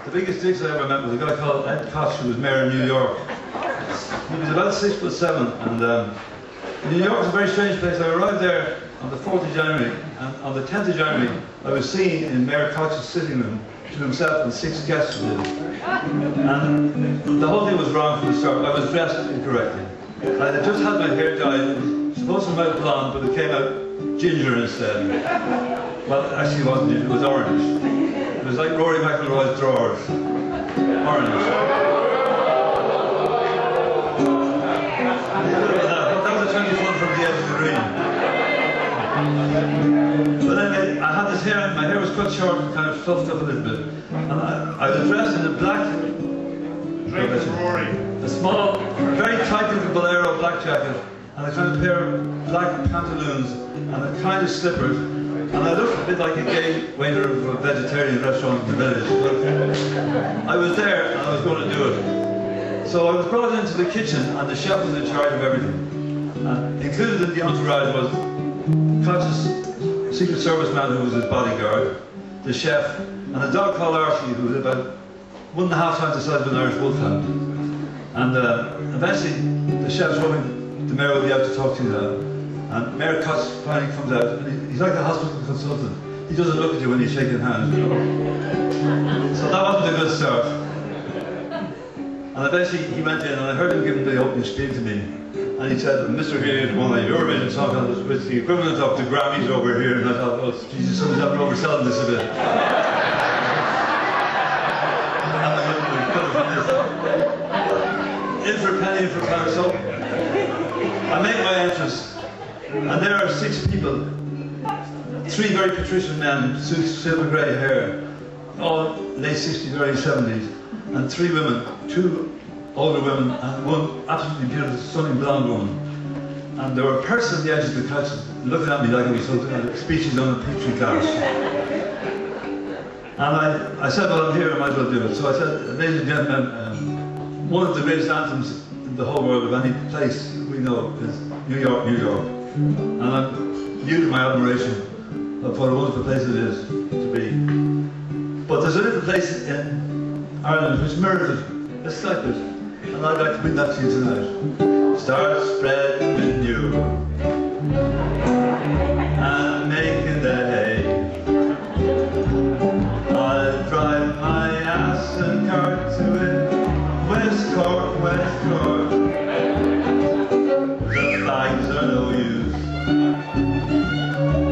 the biggest dicks I ever met was a guy called Ed Koch, who was mayor of New York. He was about 6'7", and New York was a very strange place. I arrived there on the 4th of January, and on the 10th of January, I was singing in Mayor Koch's sitting room to himself and 6 guests with him. And the whole thing was wrong from the start. I was dressed incorrectly. I had just had my hair dyed. It was supposed to come out blonde, but it came out ginger instead. Well, actually it wasn't ginger, it was orange. It was like Rory McIlroy's drawers. Orange. That was a 20-foot from the edge of the green. But anyway, I had this hair, my hair was cut short and kind of fluffed up a little bit. And I was dressed in a black, a small, very tight little bolero black jacket, and a kind of pair of black pantaloons, and a kind of slippers. And I looked a bit like a gay waiter of a vegetarian restaurant in the village. But I was there, and I was going to do it. So I was brought into the kitchen, and the chef was in charge of everything. Included in the entourage was Koch's Secret Service man, who was his bodyguard, the chef, and a dog called Archie, who was about 1.5 times the size of an Irish wolfhound. And eventually, the chef told me the mayor would be out to talk to you now. And Mayor Koch finally comes out, and he's like a hospital consultant. He doesn't look at you when you're shaking hands, you know. So that wasn't a good start. And eventually he went in, and I heard him giving the opening speech to me. And he said, Mr. Healy won a Eurovision Song Contest with the equivalent of the Grammys over here. And I thought, oh, Jesus, someone's having overselling this a bit. In for a penny, in for a pound. So I make my entrance. And there are 6 people, 3 very patrician men, silver grey hair, all late 60s, early 70s, and 3 women, 2 older women, and 1 absolutely beautiful, stunning blonde woman. And there were persons on the edge of the couch looking at me like I was something like a species on a petri glass. And I said, well, I'm here, I might as well do it. So I said, ladies and gentlemen, one of the greatest anthems in the whole world of any place we know is New York, New York. And I'm new to my admiration of what a wonderful place it is to be. But there's a little place in Ireland which mirrors it, a slight bit, and I'd like to bring that to you tonight. Start spreading you and making the hay. I'll drive my ass and cart to it, West Cork, West Cork. The flags are no use.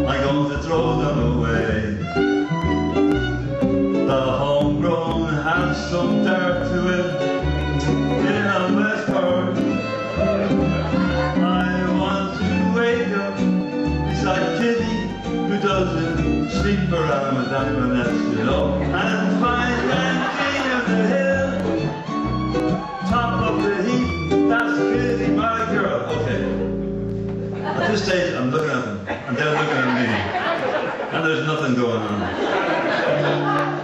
I'm going to throw them away. The homegrown has some dirt to it in a West Cork. I want to wake up beside Kitty, who doesn't sleep around with anyone else, you know, and find that king of the hill, top of the heap, that's Kitty, my girl. Okay. At this stage, I'm looking at them, and they're looking at me, and there's nothing going on.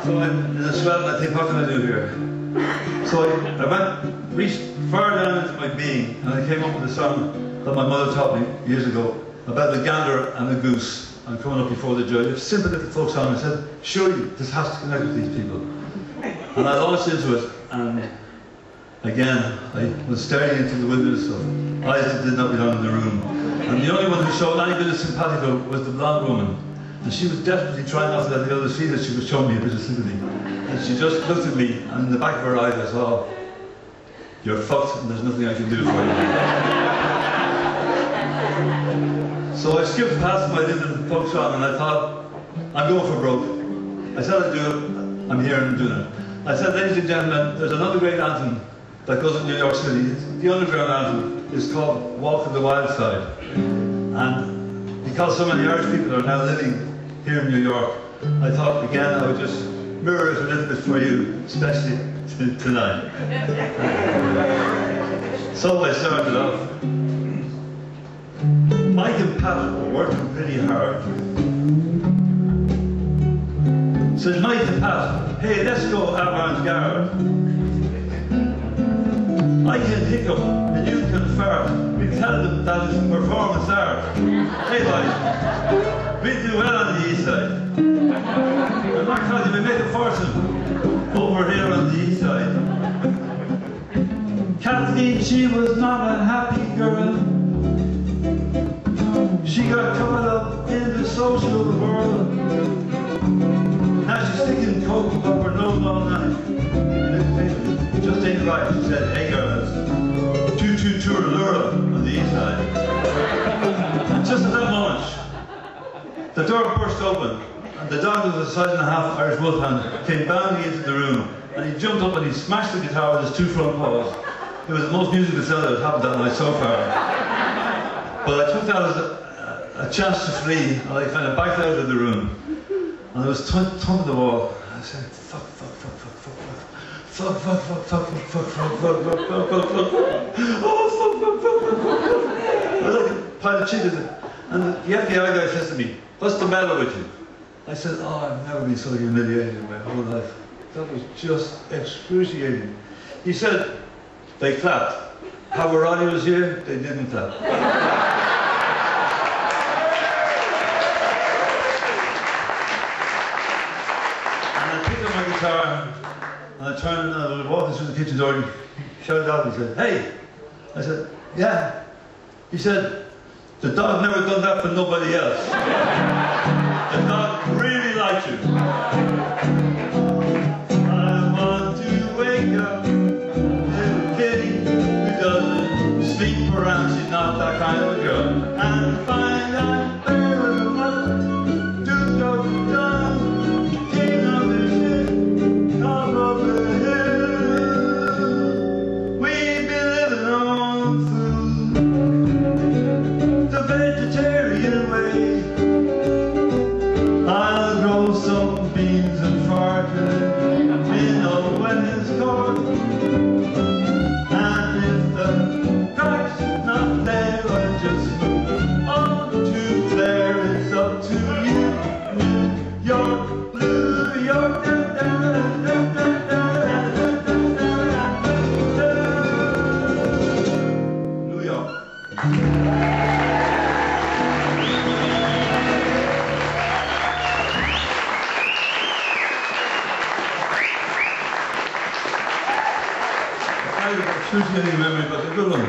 So I'm in a sweat, and I think, what can I do here? So I reached far down into my being, and I came up with a song that my mother taught me years ago about the gander and the goose. I'm coming up before the judge. It's a simple little folk song. I said, surely this has to connect with these people. And I launched into it, and again, I was staring into the wilderness of eyes that did not belong in the room. And the only one who showed any bit of simpatico was the blonde woman. And she was desperately trying not to let the others see that she was showing me a bit of sympathy. And she just looked at me, and in the back of her eyes I saw, you're fucked and there's nothing I can do for you. So I skipped past my little folk song, and I thought, I'm going for broke. I said I'd do it, I'm here and I'm doing it. I said, ladies and gentlemen, there's another great anthem that goes in New York City. The underground anthem is called Walk on the Wild Side. And because so many Irish people are now living here in New York, I thought again I would just mirror it a little bit for you, especially tonight. So I started off. Mike and Pat were working pretty hard. Says Mike and Pat, hey, let's go avant-garde. I can hiccup and you can fart. We tell them that it's performance art. Hey boys, we do well on the east side. And Mark tells you we make a fortune over here on the east side. Kathleen, she was not a happy girl. She got caught up in the social world. Now she's sticking coke up her nose all night. Just ain't right, she said, hey girls, 222 Allura on the east side. And just at that moment, the door burst open, and the dog that was a size and a half Irish wolfhound came bounding into the room, and he jumped up and he smashed the guitar with his two front paws. It was the most musical sound that had happened that night so far. But I took that as a chance to flee, and I kind of backed out of the room. And I was thumping the wall. I said, fuck, fuck, fuck, fuck, fuck, fuck. Fuck, fuck, fuck, fuck, fuck, fuck, fuck, fuck, fuck, fuck, fuck, fuck. Oh, fuck, fuck, fuck, fuck, fuck, fuck. I was like a pile of chickens. And the FBI guy says to me, what's the matter with you? I said, oh, I've never been so humiliated in my whole life. That was just excruciating. He said, they clapped. Pavarotti was here, they didn't clap. And I picked up my guitar, and I turned and I was walking through the kitchen door, and he shouted out and said, hey! I said, yeah. He said, the dog never done that for nobody else. The dog really liked you. I want to wake up, little kitty who doesn't sleep around, she's not that kind of a girl, and find out where the mother do go down, king of the ship, top of the hill. We've been living on food, the vegetarian way. I'll grow some beans and fart in when it's cold. And if the crack's not there, I'll just move on to there. It's up to you, New York, New York, New York. Excruciating memory, but a good one.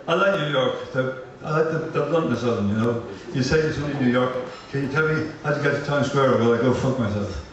I like New York. I like the bluntness of them, you know. You say to somebody in New York, can you tell me how to get to Times Square, or will I go fuck myself?